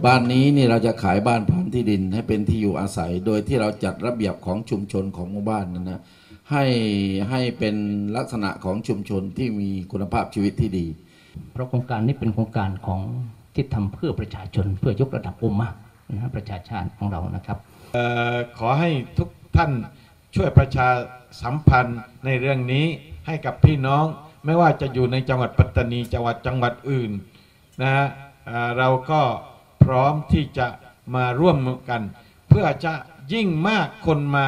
บ้านนี้นี่เราจะขายบ้านพร้อมที่ดินให้เป็นที่อยู่อาศัยโดยที่เราจัดระเบียบของชุมชนของหมู่บ้านนั้นนะให้เป็นลักษณะของชุมชนที่มีคุณภาพชีวิตที่ดีเพราะโครงการนี้เป็นโครงการของที่ทำเพื่อประชาชนเพื่อยกระดับอุมมะห์นะประชาชาติของเรานะครับขอให้ทุกท่านช่วยประชาสัมพันธ์ในเรื่องนี้ให้กับพี่น้องไม่ว่าจะอยู่ในจังหวัดปัตตานีจังหวัดอื่นนะฮะเราก็พร้อมที่จะมาร่วมกันเพื่อจะยิ่งมากคนมา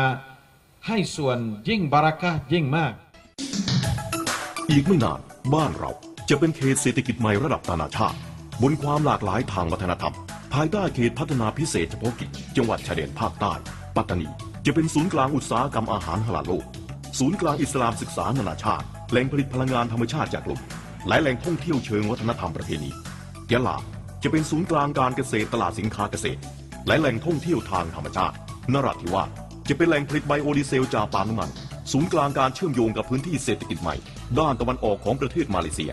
ให้ส่วนยิ่งบารักะห์ยิ่งมากอีกไม่นานบ้านเราจะเป็นเขตเศรษฐกิจใหม่ระดับนานาชาติบนความหลากหลายทางวัฒนธรรมภายใต้เขตพัฒนาพิเศษเฉพาะกิจจังหวัดชายแดนภาคใต้ปัตตานีจะเป็นศูนย์กลางอุตสาหกรรมอาหารฮาลาลโลกศูนย์กลางอิสลามศึกษานานาชาติแหล่งผลิตพลังงานธรรมชาติจากลมและแหล่งท่องเที่ยวเชิงวัฒนธรรมประเพณียะลาจะเป็นศูนย์กลางการเกษตรตลาดสินค้าเกษตรและแหล่งท่องเที่ยวทางธรรมชาตินราธิวาสจะเป็นแหล่งผลิตไบโอดีเซลจากปาล์มน้ำมันศูนย์กลางการเชื่อมโยงกับพื้นที่เศรษฐกิจใหม่ด้านตะวันออกของประเทศมาเลเซีย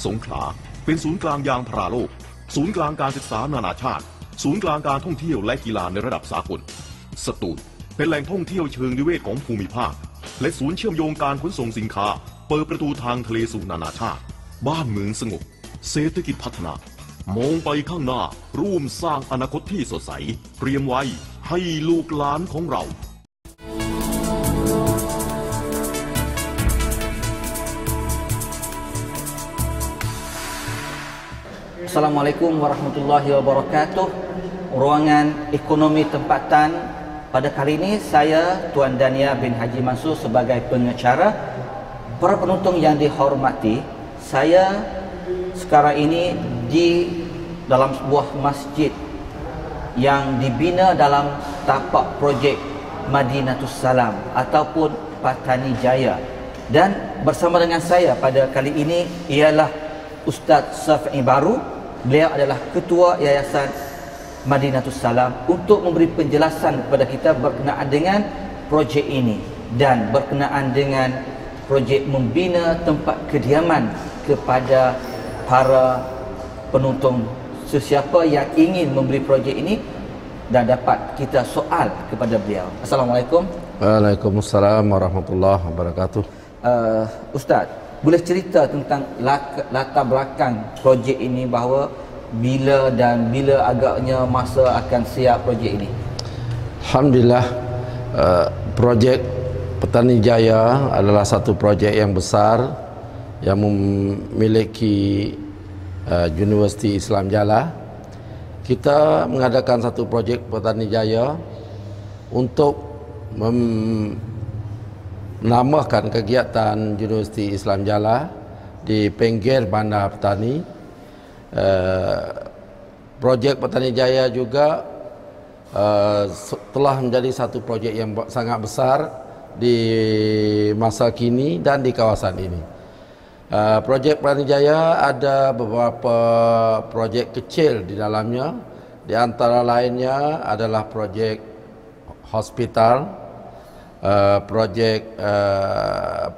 สงขลาเป็นศูนย์กลางยางพาราโลกศูนย์กลางการศึกษานานาชาติศูนย์กลางการท่องเที่ยวและกีฬาในระดับสากลสตูลเป็นแหล่งท่องเที่ยวเชิงนิเวศของภูมิภาคและศูนย์เชื่อมโยงการขนส่งสินค้าเปิดประตูทางทะเลสู่นานาชาติบ้านเมืองสงบเศรษฐกิจพัฒนามองไปข้างหน้าร่วมสร้างอนาคตที่สดใสเตรียมไว้ให้ลูกหลานของเราAssalamualaikum warahmatullahi wabarakatuh. Ruangan ekonomi tempatan. Pada kali ini saya Tuan Dania bin Haji Mansur sebagai pengacara. Para penonton yang dihormati, saya sekarang ini di dalam sebuah masjid yang dibina dalam tapak projek Madinatus Salam ataupun Patani Jaya. Dan bersama dengan saya pada kali ini ialah Ustaz Safi Baru. Beliau adalah Ketua Yayasan Madinatus Salam untuk memberi penjelasan kepada kita berkenaan dengan projek ini dan berkenaan dengan projek membina tempat kediaman kepada para penonton sesiapa yang ingin membeli projek ini dan dapat kita soal kepada beliau. Assalamualaikum. Waalaikumsalam warahmatullahi wabarakatuh. Ustaz, boleh cerita tentang latar belakang projek ini, bahawa bila agaknya masa akan siap projek ini? Alhamdulillah, projek Petani Jaya adalah satu projek yang besar yang memiliki Universiti Islam Jala. Kita mengadakan satu projek Petani Jaya untuk menambahkan kegiatan Universiti Islam Jala di pinggir bandar petani. Projek Petani Jaya juga telah menjadi satu projek yang sangat besar di masa kini dan di kawasan ini. Projek Petani Jaya ada beberapa projek kecil di dalamnya. Di antara lainnya adalah projek hospital, projek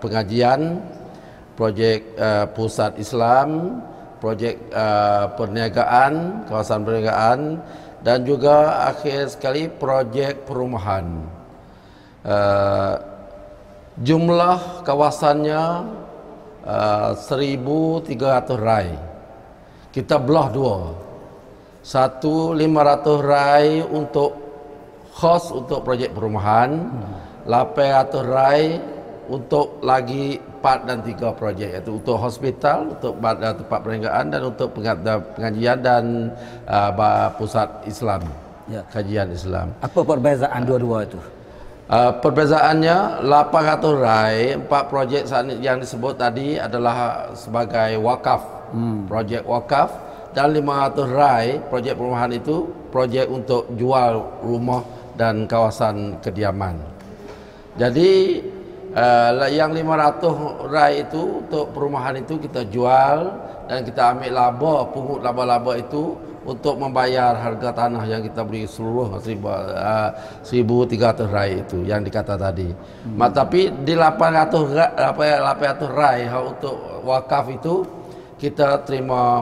pengajian, projek pusat Islam, projek perniagaan, kawasan perniagaan, dan juga akhir sekali projek perumahan. Jumlah kawasannya 1.300 rai. Kita belah dua. Satu 500 rai untuk khos untuk projek perumahan, 800 rai untuk lagi 4 dan 3 projek, iaitu untuk hospital, untuk tempat perniagaan dan untuk pengajian dan pusat Islam, kajian Islam. Apa perbezaan dua-dua itu? Perbezaannya 800 rai, 4 projek yang disebut tadi adalah sebagai wakaf, projek wakaf, dan 500 rai projek perumahan itu projek untuk jual rumah dan kawasan kediaman. Jadi yang 500 rai itu untuk perumahan itu kita jual dan kita ambil laba, pungut laba-laba itu untuk membayar harga tanah yang kita beri seluruh 1.300 rai itu yang dikata tadi. Tapi di 800 rai untuk wakaf itu kita terima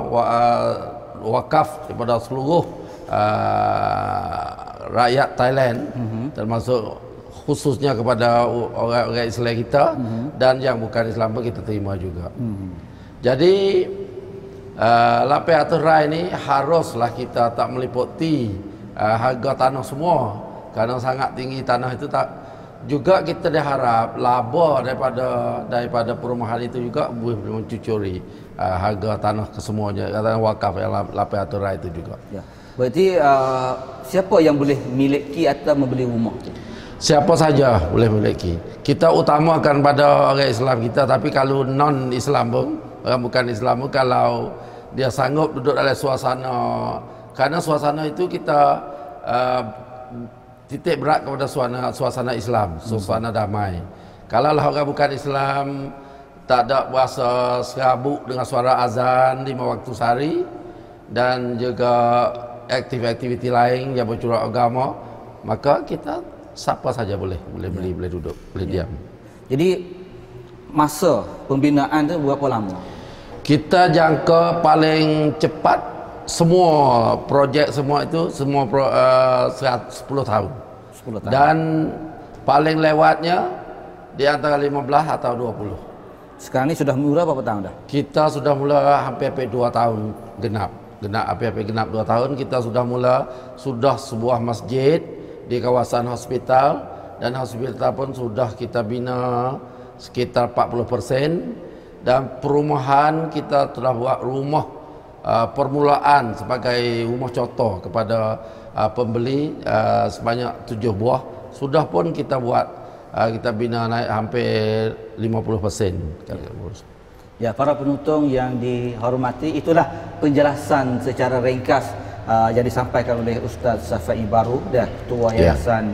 wakaf daripada seluruh rakyat Thailand, termasuk khususnya kepada orang-orang Islam kita, dan yang bukan Islam pun kita terima juga. Jadi 800 rai ini haruslah kita tak meliputi harga tanah semua, kerana sangat tinggi tanah itu. Tak juga kita diharap laba daripada perumahan itu juga boleh mencucuri harga tanah kesemuanya, tanah wakaf yang 800 rai itu juga. Ya. Berarti siapa yang boleh miliki atau membeli rumah? Siapa saja boleh miliki. Kita utamakan pada orang Islam kita, tapi kalau non-Islam pun, orang bukan Islam pun, kalau dia sanggup duduk dalam suasana, karena suasana itu kita titik berat kepada suasana Islam, suasana damai. Kalau lah orang bukan Islam, tak ada berasa serabut dengan suara azan 5 waktu sehari, dan juga aktiviti lain yang bercorak agama, maka kita siapa saja boleh beli, boleh duduk, boleh diam. Jadi masa pembinaan itu berapa lama? Kita jangka paling cepat semua projek semua itu 10 tahun. 10 tahun. Dan paling lewatnya di antara 15 atau 20. Sekarang ini sudah mula berapa tahun dah? Kita sudah mula hampir 2 tahun genap hampir genap 2 tahun. Kita sudah mula sebuah masjid di kawasan hospital, dan hospital pun sudah kita bina sekitar 40%. Dan perumahan kita telah buat rumah permulaan sebagai rumah contoh kepada pembeli sebanyak 7 buah. Sudah pun kita buat, kita bina naik hampir 50%. Ya, para penonton yang dihormati, itulah penjelasan secara ringkas yang disampaikan oleh Ustaz Safai Baru, Ketua Yayasan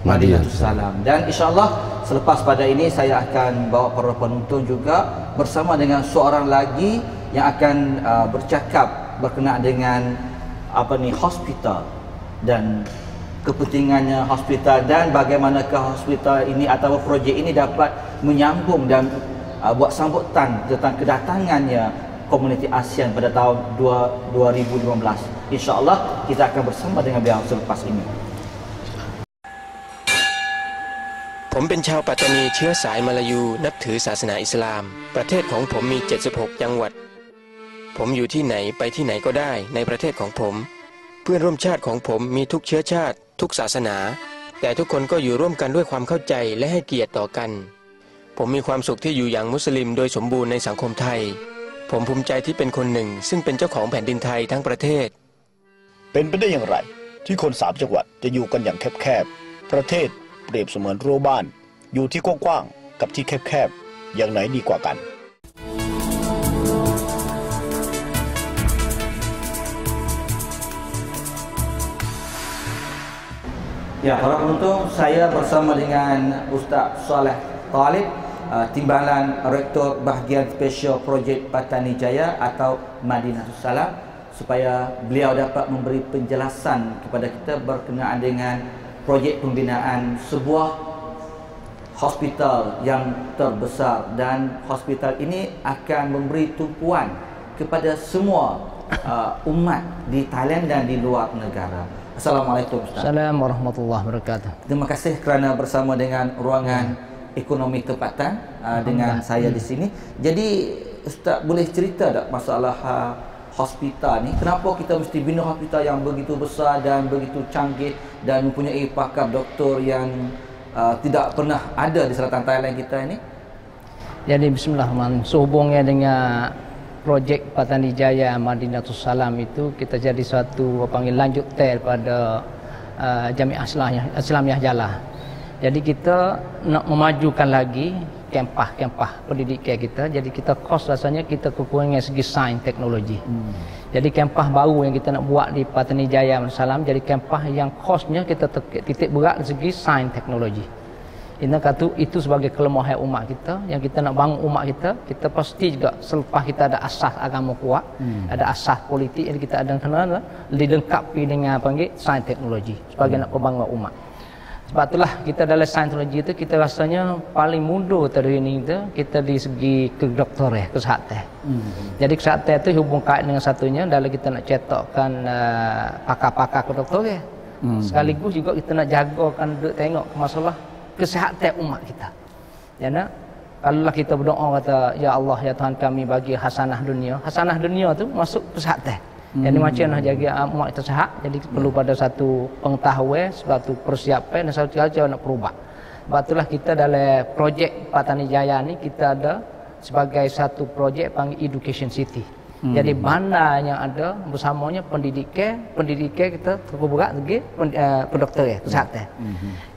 Madinatus Salam. Dan insyaAllah selepas pada ini saya akan bawa para penonton juga bersama dengan seorang lagi yang akan bercakap berkenaan dengan hospital dan kepentingannya hospital, dan bagaimanakah hospital ini atau projek ini dapat menyambung dan buat sambutan tentang kedatangannya komuniti ASEAN pada tahun 2015. InsyaAllah kita akan bersama dengan beliau selepas ini. ผมเป็นชาวปัตตานีเชื้อสายมาลายูนับถือศาสนาอิสลามประเทศของผมมี76จังหวัดผมอยู่ที่ไหนไปที่ไหนก็ได้ในประเทศของผมเพื่อนร่วมชาติของผมมีทุกเชื้อชาติทุกศาสนาแต่ทุกคนก็อยู่ร่วมกันด้วยความเข้าใจและให้เกียรติต่อกันผมมีความสุขที่อยู่อย่างมุสลิมโดยสมบูรณ์ในสังคมไทยผมภูมิใจที่เป็นคนหนึ่งซึ่งเป็นเจ้าของแผ่นดินไทยทั้งประเทศเป็นไปได้อย่างไรที่คน3จังหวัดจะอยู่กันอย่างแคบๆประเทศเปรียบเสมือนรั้วบ้านอยู่ที่กว้างๆกับที่แคบๆอย่างไหนดีกว่ากัน Ya, para penonton, saya bersama dengan Ustaz Saleh Talib, Timbalan Rektor Bahagian Spesial Projek Patani Jaya atau Madinatus Salam, supaya beliau dapat memberi penjelasan kepada kita berkenaan dengan projek pembinaan sebuah hospital yang terbesar, dan hospital ini akan memberi tumpuan kepada semua umat di Thailand dan di luar negara. Assalamualaikum Ustaz. Assalamualaikum warahmatullahi wabarakatuh. Terima kasih kerana bersama dengan ruangan ekonomi tempatan dengan saya di sini. Jadi Ustaz boleh cerita tak masalah hospital ni, kenapa kita mesti bina hospital yang begitu besar dan begitu canggih dan mempunyai pakar doktor yang tidak pernah ada di selatan Thailand kita ini? Jadi bismillahirrahmanirrahim, sehubungnya dengan projek Patani Jaya Madinatus Salam itu, kita jadi suatu panggil lanjut pada Jamiah Islamiyah Jalah. Jadi kita nak memajukan lagi kempah pendidikan kita. Jadi kita kos rasanya kita kekurangan segi sains teknologi. Jadi kempah baru yang kita nak buat di Patani Jaya Madinatus Salam, jadi kempah yang kosnya kita titik berat segi sains teknologi. Kita kata itu sebagai kelemahan umat kita, yang kita nak bangun umat kita pasti juga selepas kita ada asas agama kuat, ada asas politik yang kita ada kena dilengkapi dengan panggil sains teknologi sebagai nak membangun umat. Sebab itulah kita dalam sains teknologi itu kita rasanya paling mundur dari ini kita di segi kedokteran, kesehatan. Jadi kesehatan itu hubung kait dengan satunya dalam kita nak cetakkan pakar-pakar kedokteran. Sekaligus juga kita nak jagakan tengok masalah kesehatan umat kita. Ya nak, kalaulah kita berdoa kata ya Allah ya Tuhan kami bagi hasanah dunia tu masuk kesehatan. Jadi macam nak jaga umat kita sihat, jadi perlu pada satu pengetahuan, satu persiapan dan satu cara nak berubah. Sebab itulah kita dalam projek Patani Jaya ni kita ada sebagai satu projek panggil Education City. Jadi bandar yang ada bersamanya pendidikan kita terkuburat lagi pendokteran, kesihatan.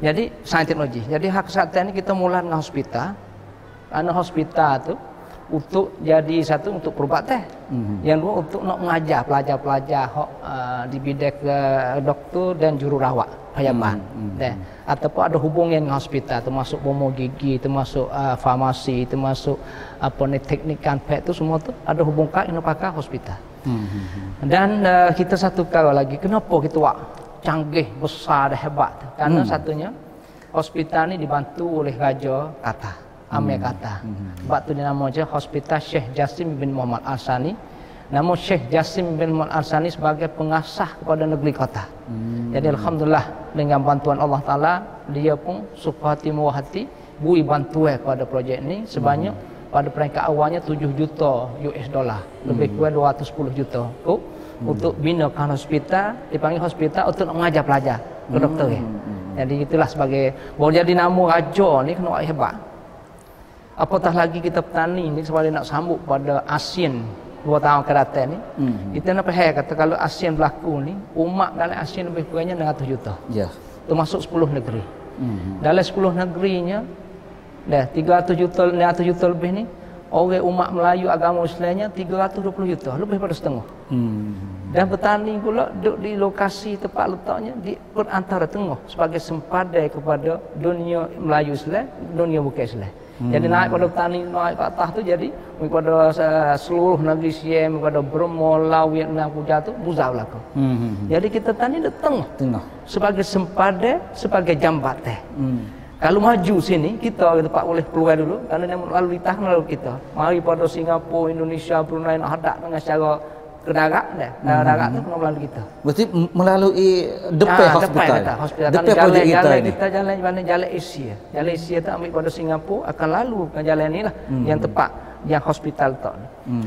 Jadi sains teknologi. Jadi hak kesihatan ni kita mula dengan hospital. Karena hospital tu untuk jadi satu untuk perubatan. Yang dua untuk nak mengajar pelajar-pelajar di bidang doktor dan jururawat pejabat. Ataupun ada hubungan dengan hospital termasuk bomo gigi, termasuk farmasi, termasuk apa ni teknik kanpet tu semua tu ada hubungan dengan pakar hospital. Dan kita satu kali lagi kenapa kita buat canggih besar dan hebat tu? Karena satunya hospital ni dibantu oleh Raja Qatar. Amir Qatar. Sebab tu dia nama je Hospital Sheikh Jassim bin Muhammad Al-Sani. Nama Sheikh Jassim bin Muhammad Al-Sani sebagai pengasah kepada negeri Qatar. Jadi alhamdulillah dengan bantuan Allah Taala dia pun suka hati murah hati beri bantuan kepada projek ni sebanyak pada peringkat awalnya 7 juta US dollar, lebih kurang 210 juta untuk binakan hospital, dipanggil hospital untuk mengajar pelajar kedokteran. Jadi itulah sebagai baru jadi nama raja ni kena hebat. Apatah lagi kita petani ni sebab nak sambut pada ASEAN 2 tahun ke datang ni. Kita nak faham kata kalau ASEAN berlaku ni, umat dalam ASEAN lebih kurangnya 100 juta. Ya. Termasuk 10 negeri. Dalam 10 negerinya dah 300 juta lebih ni orang umat Melayu agama Islamnya 320 juta, lebih pada setengah. Dan petani pula duduk di lokasi tempat letaknya di antara tengah sebagai sempadan kepada dunia Melayu Islam, dunia bukan Islam. Jadi naik pada petani naik ke atas tu jadi pada seluruh negeri Siam, pada Burma, Laos, Vietnam, Puja tu buzau berlaku. Jadi kita tani di tengah sebagai sempadan, sebagai jambatan. Kalau maju sini kita tempat boleh keluar dulu kerana yang lalu lintas melalui kita. Mari pada Singapura, Indonesia, Brunei nak hadap dengan secara ke darat dah. Darat tu kena melalui kita. Berarti melalui depan hospital. Depan projek kita ni. Kita jalan Asia. Jalan Asia tu ambil pada Singapura akan lalu ke jalan ni lah yang tepat yang hospital tu.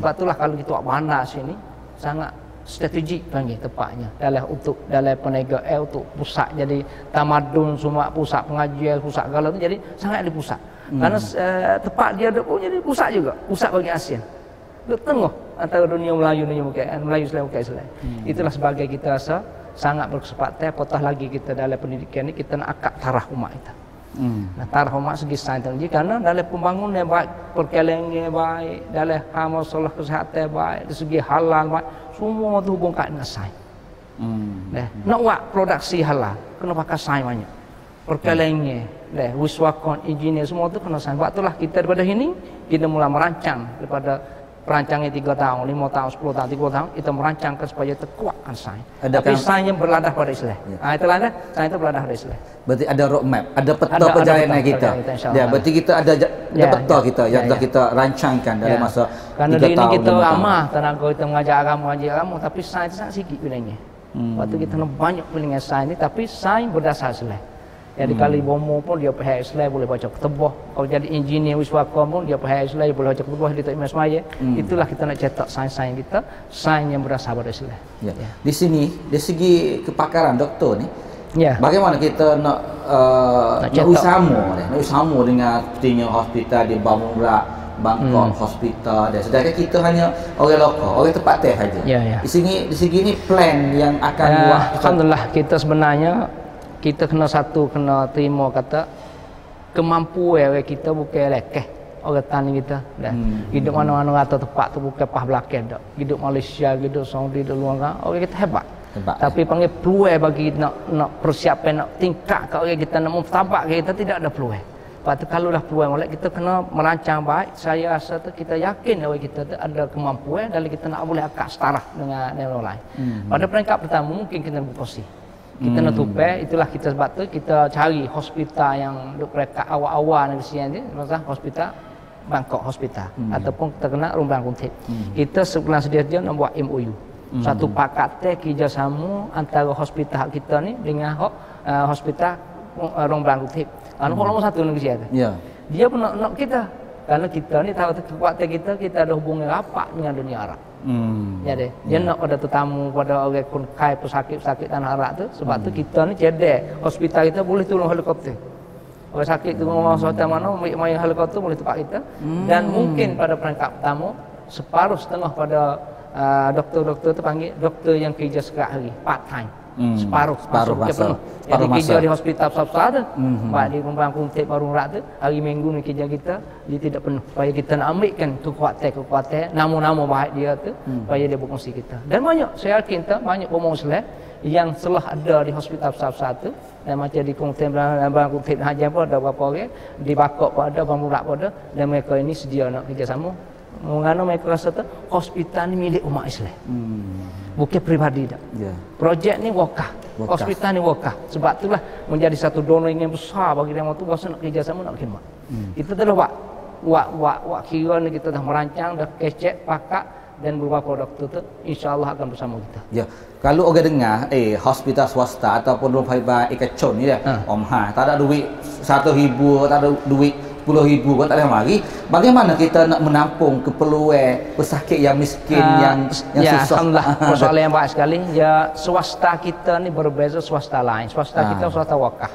Sebab itulah kalau kita buat bandar sini sangat strategik panggil tepatnya dalam perniagaan untuk pusat jadi tamadun semua pusat pengajian pusat segala tu jadi sangat di pusat. Karena tepat dia ada pun jadi pusat juga, pusat bagi ASEAN. Di tengah antara dunia Melayu Melayu Islam bukan Islam. Itulah sebagai kita rasa sangat berkesempatan apatah lagi kita dalam pendidikan ni kita nak akak taraf umat kita. Nah, taraf umat segi sains teknologi karena dalam pembangunan yang baik, perkelengan baik, dalam masalah kesihatan baik, dari segi halal baik, semua tu hubung kait dengan sains. Nak buat produksi halal kena pakai sains banyak. Perkelengan, wiswakon, engineer semua tu kena sains. Sebab itulah kita daripada sini kita mula merancang daripada perancangnya 3 tahun, 5 tahun, 10 tahun, 30 tahun kita merancangkan supaya terkuatkan sains. Tapi sains yang berladah pada Islam. Itulah dah, sains itu berladah pada Islam. Berarti ada roadmap, ada peta perjalanan kita. Ya, berarti kita ada peta kita yang telah kita rancangkan dalam masa 3 tahun. Kerana di ini kita ramah tenaga kita mengajar agama, tapi sains sangat sikit pilihnya. Waktu kita nak banyak pilihan sains ni, tapi sains berdasar Islam. Jadi kali bomo pun dia faham Islam boleh baca ketubah. Kalau jadi engineer wiswakon pun dia faham Islam boleh baca ketubah di Imam Semaya. Itulah kita nak cetak sains-sains kita, sains yang berdasar pada Islam. Ya. Di sini dari segi kepakaran doktor ni, bagaimana kita nak bersama dengan sepertinya hospital di Bamura, Bangkok hospital dan sedangkan kita hanya orang lokal, orang tempat teh saja. Di segi ni plan yang akan buat. Alhamdulillah kita sebenarnya kita kena terima kata kemampuan kita bukan lekeh orang tani kita dah. Hidup mana-mana rata tempat tu bukan pah belakang dak. Hidup Malaysia, hidup Saudi, hidup luar orang kita hebat. Tapi panggil peluang bagi nak persiapan nak tingkat kat orang kita nak memtabak kita tidak ada peluang. Lepas tu kalau dah peluang oleh kita kena merancang baik. Saya rasa tu kita yakin orang kita tu ada kemampuan dan kita nak boleh akak setara dengan orang lain. Pada peringkat pertama mungkin kita berkongsi. Kita nak tupai, itulah kita sebab tu kita cari hospital yang dekat awal-awal di sini, maksudnya hospital Bangkok Hospital ataupun terkenal Rumbang Kuntip. Kita sebenarnya sedia nak buat MOU. Satu pakat kerjasama antara hospital kita ni dengan hospital Rumbang Kuntip. Anu nomor satu negeri kita. Ya. Dia pun nak kita. Karena kita ni tahu kekuatan kita ada hubungan rapat dengan dunia Arab. Jadi dia nak pada tetamu, pada orang kunkai pesakit-pesakit tanah Arab tu. Sebab tu kita ni cedek hospital kita boleh tolong helikopter. Orang sakit tu mau hospital mana, main helikopter boleh tempat kita. Dan mungkin pada perangkap pertama separuh setengah pada doktor-doktor tu panggil doktor yang kerja sekali part time. Separuh masa. Jadi kerja di hospital besar tu. Pak di Rumbang Kuntip Parung Rak tu, hari Minggu ni kerja kita dia tidak penuh. Supaya kita nak ambilkan kekuatan nama-nama baik dia tu supaya dia berkongsi kita. Dan banyak saya yakin banyak orang Muslim yang telah ada di hospital besar-besar tu, dan macam di Kuntip Haji pun ada beberapa orang, di Bakok pun ada, Parung Rak pun ada, dan mereka ini sedia nak kerjasama. Mengano mereka rasa tu hospital ni milik umat Islam. Bukan pribadi dah. Yeah. Projek ni wakaf. Hospital ni wakaf. Sebab itulah menjadi satu donor yang besar bagi dia tu bahasa nak kerjasama nak khidmat. Kita telah buat kira ni kita dah merancang, dah kecek, pakat dan beberapa doktor tu insya-Allah akan bersama kita. Ya. Kalau orang dengar hospital swasta ataupun rumah faibar ikacon ni dah. Om tak ada duit 1,000, tak ada duit 10,000 buat tak boleh mari. Bagaimana kita nak menampung keperluan pesakit yang miskin yang ya, susah? Alhamdulillah, persoalan yang baik sekali. Ya, swasta kita ni berbeza swasta lain. Swasta kita swasta wakaf.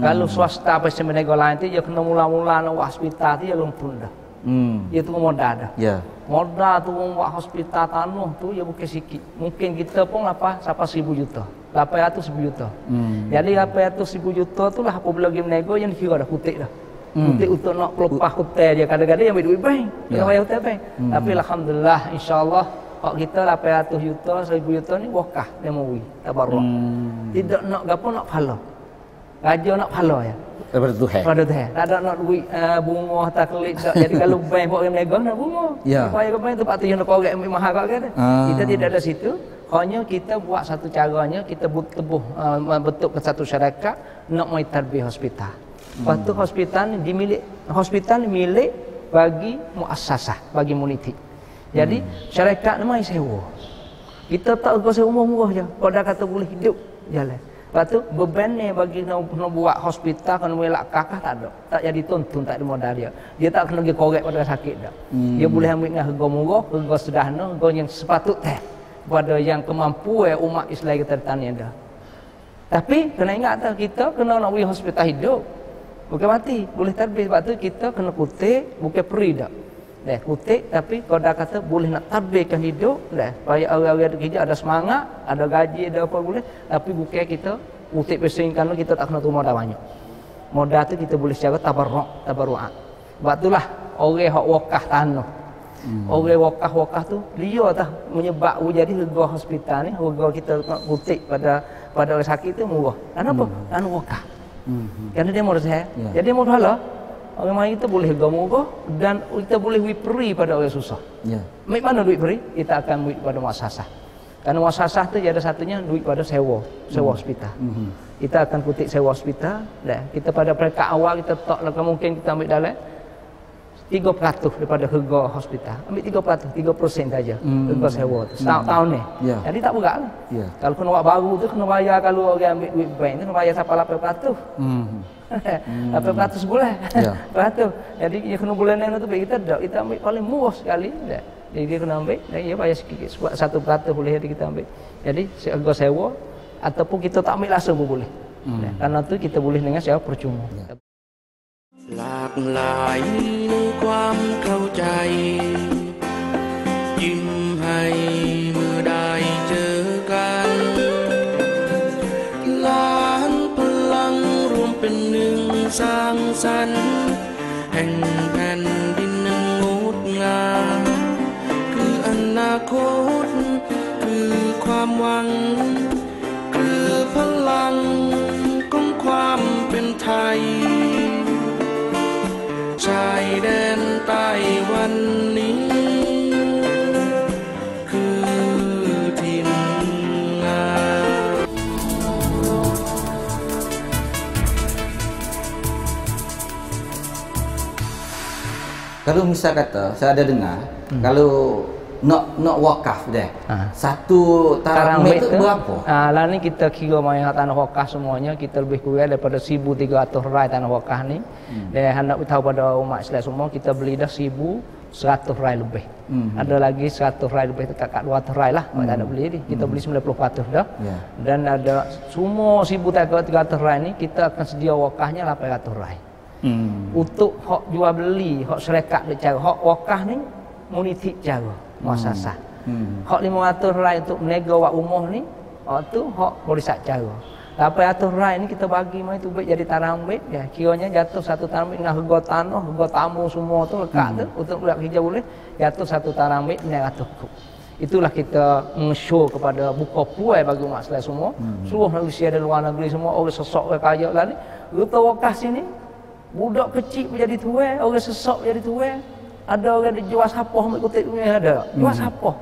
Kalau swasta pasien nego lain tu dia kena mula-mula nak buat hospital tu dia lumpun dah. Dia tu modal dah. Ya. Modal tu buat hospital tanah tu dia bukan sikit. Mungkin kita pun sampai 1,000 juta. 800 juta. Jadi 800 juta tu lah apabila game nego yang dikira dah kutik dah. Untuk nak pelepah hotel dia kadang-kadang yang ambil duit bank, kena bayar hotel bank. Tapi alhamdulillah insya-Allah hak kita 800 juta, 1,000 juta ni wakaf dia mau tabarruk. Tidak nak gapo nak pahala. Raja nak pahala ya. Daripada Tuhan. Pada Tuhan. Tak ada nak duit bunga taklid tak. Jadi kalau bank buat niaga nak bunga. Supaya ke bank tempat tu yang nak korek ambil mahal kan. Kita tidak ada situ. Hanya kita buat satu caranya kita tebuh bentuk ke satu syarikat nak mai tarbiyah hospital. Lepas tu hospital ni milik bagi muassasah, bagi komuniti. Jadi syarikat ni mai sewa. Kita tak usah sewa murah je. Kalau dah kata boleh hidup jalan. Lepas tu beban ni bagi nak buat hospital kena melak kakak tak ada. Tak jadi tuntun, tak ada modal dia. Dia tak kena pergi korek pada sakit dah. Dia boleh ambil dengan harga murah, harga sederhana, harga yang sepatutnya kepada yang kemampuan umat Islam kita tanya dah. Tapi kena ingat kita kena nak pergi hospital hidup. Bukan mati, boleh tarbiyah. Sebab tu kita kena kutip, bukan peri dah. Kutip tapi kalau dah kata boleh nak tarbiyahkan hidup, supaya orang-orang kerja ada semangat, ada gaji, ada apa boleh. Tapi bukan kita kutip pesingkan kita tak kena tu modal banyak. Modal tu kita boleh secara tabarru'at. Sebab itulah orang hak wakaf tanah. Orang wakaf tu dia tah menyebab jadi harga hospital ni, harga kita nak kutip pada orang sakit tu murah. Kenapa? Tanah wakaf. Kerana dia mau saya. Jadi mau pahala. Orang main kita boleh harga murah dan kita boleh duit free pada orang susah. Mai mana duit free? Kita akan duit pada muassasah. Kerana muassasah tu ada satunya duit pada sewa hospital. Kita akan kutip sewa hospital. Kita pada peringkat awal kita tak mungkin kita ambil dalam 3% daripada harga hospital. Ambil 3% saja harga sewa tu. Setahun ni. Jadi tak berat lah. Kalau kena buat baru tu kena bayar, kalau orang ambil duit bank tu kena bayar sampai 8%. 8% sebulan. 8%. Jadi dia kena bulanan tu kita tak. Kita ambil paling murah sekali. Jadi dia kena ambil dan dia bayar sikit. Sebab 1% boleh jadi kita ambil. Jadi harga sewa ataupun kita tak ambil langsung pun boleh. Karena tu kita boleh dengan sewa percuma. หลากหลายในความเข้าใจยิ้มให้เมื่อได้เจอกันล้านพลังรวมเป็นหนึ่งสร้างสรรค์แห่งแผ่นดินนั้นงดงามคืออนาคตคือความหวังคือพลังของความเป็นไทยชายแดนใต้วันนี้คือถิ่นงาม Kalau misal kata saya ada dengar kalau nak wakaf dah. Satu tarang tu berapa? Lah ni kita kira mai tanah wakaf semuanya kita lebih kurang daripada 1,300 rai tanah wakaf ni. Dan hendak tahu pada umat Islam semua kita beli dah 1,100 rai lebih. Ada lagi 100 rai lebih dekat 200 rai lah. Tak ada beli ni. Kita beli 90% dah. Dan ada semua 1,300 rai ni kita akan sedia wakafnya 800 rai. Untuk hak jual beli, hak syarikat dia cara, hak wakaf ni muniti cara muasasah. Hak 500 rai untuk menega wak rumah ni, hak tu hak barisan cara. 800 rai ni kita bagi mai tu baik jadi tarang baik ya. Kiranya jatuh satu tarang baik dengan harga tanah, harga tamu semua tu lekat tu untuk budak kerja boleh jatuh satu tarang baik 900 kub. Itulah kita meng-show kepada buka puai bagi umat Islam semua. Seluruh Malaysia dan luar negeri semua orang sesok orang kaya lah ni. Rupa wakaf sini budak kecil menjadi tuai, orang sesok jadi tuai. Ada orang dia jual sapah ambil kutip duit ada. Jual sapah,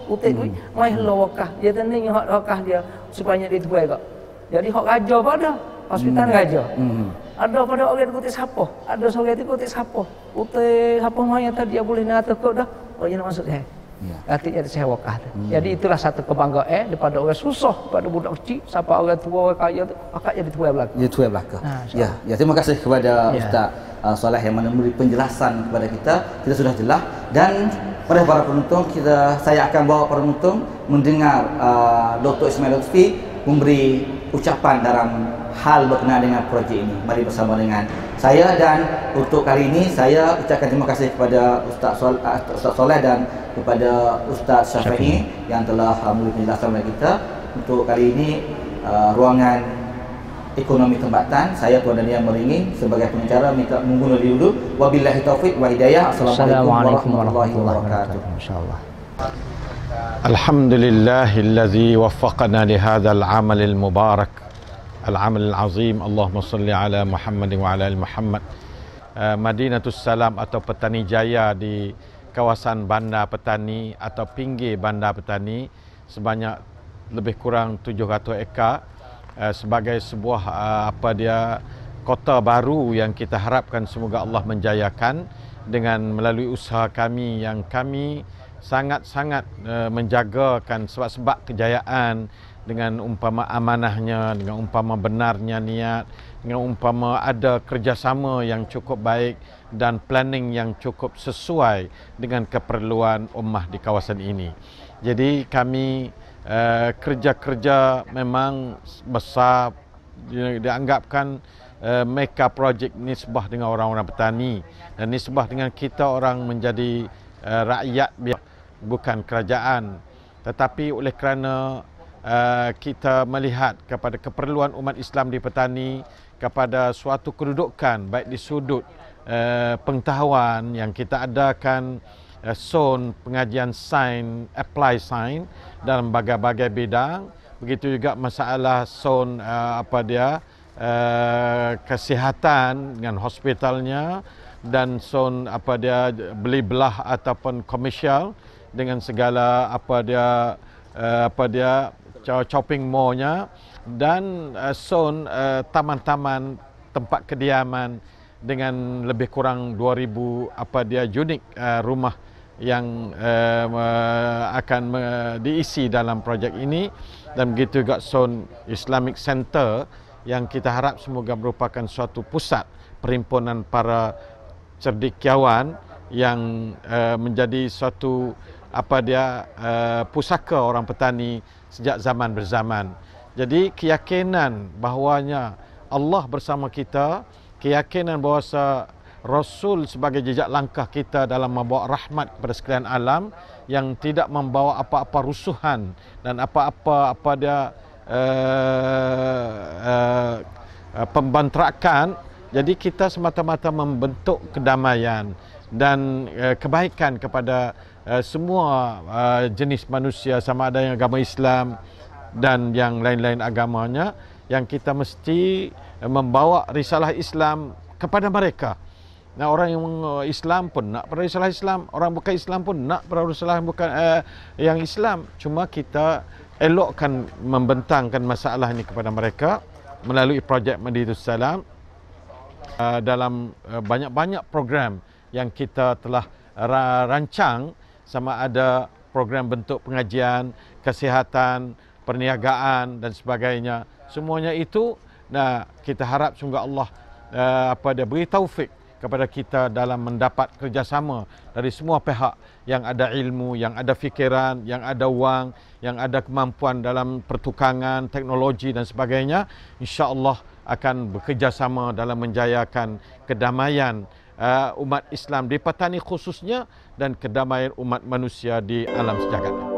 kutip duit, mai helo wakaf. Dia tanding hak wakaf dia supaya dia tuai kak. Jadi hak raja pada hospital raja. Ada pada orang kutip sapah, ada seorang tu kutip sapah. Kutip sapah mai tadi dia boleh nak tekuk dah. Oh dia nak masuk dia. Nanti ada saya wakaf. Jadi itulah satu kebanggaan daripada orang susah, daripada budak kecil sampai orang tua orang kaya tu akak jadi tuai belaka. Jadi tuai belaka. Ya, terima kasih kepada Ustaz Soleh yang memberi penjelasan kepada kita. Kita sudah jelas dan pada para penonton saya akan bawa para penonton mendengar Dr. Ismail Lutfi memberi ucapan dalam hal berkenaan dengan projek ini. Mari bersama dengan saya dan untuk kali ini saya ucapkan terima kasih kepada Ustaz Soleh dan kepada Ustaz Syafi'i yang telah memberi penjelasan kepada kita. Untuk kali ini ruangan ekonomi tempatan saya Tuan Dania Meringin sebagai pengacara minta mengundur diri dulu. Wabillahi taufik wa hidayah. Assalamualaikum warahmatullahi wabarakatuh. Insyaallah. Alhamdulillahillazi waffaqana li hadzal amalil mubarak. Al-amal al-azim. Allahumma salli ala Muhammad wa ala ali Muhammad. Madinatus Salam atau Petani Jaya di kawasan Bandar Petani atau pinggir Bandar Petani sebanyak lebih kurang 700 ekar sebagai sebuah kota baru yang kita harapkan semoga Allah menjayakan dengan melalui usaha kami yang kami sangat-sangat menjagakan sebab-sebab kejayaan dengan umpama amanahnya, dengan umpama benarnya niat, dengan umpama ada kerjasama yang cukup baik dan planning yang cukup sesuai dengan keperluan ummah di kawasan ini. Jadi kami kerja-kerja memang besar, dianggapkan mega project nisbah dengan orang-orang petani dan nisbah dengan kita orang menjadi rakyat bukan kerajaan. Tetapi oleh kerana kita melihat kepada keperluan umat Islam di petani, kepada suatu kedudukan baik di sudut pengetahuan yang kita adakan zon pengajian sains, apply sains dalam berbagai bidang, begitu juga masalah zon kesihatan dengan hospitalnya dan zon beli belah ataupun komersial dengan segala shopping mallnya dan zon taman-taman tempat kediaman dengan lebih kurang 2,000 unit rumah yang akan diisi dalam projek ini dan begitu juga zon Islamic Center yang kita harap semoga merupakan suatu pusat perhimpunan para cendekiawan yang menjadi suatu pusaka orang petani sejak zaman berzaman. Jadi keyakinan bahawanya Allah bersama kita, keyakinan bahawa Rasul sebagai jejak langkah kita dalam membawa rahmat kepada sekalian alam yang tidak membawa apa-apa rusuhan dan apa-apa pembantrakan. Jadi kita semata-mata membentuk kedamaian dan kebaikan kepada semua jenis manusia sama ada yang agama Islam dan yang lain-lain agamanya, yang kita mesti membawa risalah Islam kepada mereka. Nah, orang yang Islam pun nak pada risalah Islam, orang bukan Islam pun nak pada risalah bukan yang Islam. Cuma kita elokkan membentangkan masalah ini kepada mereka melalui projek Madinatus Salam dalam banyak-banyak program yang kita telah rancang, sama ada program bentuk pengajian, kesihatan, perniagaan dan sebagainya. Semuanya itu kita harap sungguh Allah beri taufik kepada kita dalam mendapat kerjasama dari semua pihak yang ada ilmu, yang ada fikiran, yang ada wang, yang ada kemampuan dalam pertukangan, teknologi dan sebagainya. InsyaAllah akan bekerjasama dalam menjayakan kedamaian umat Islam di Patani khususnya dan kedamaian umat manusia di alam sejagat.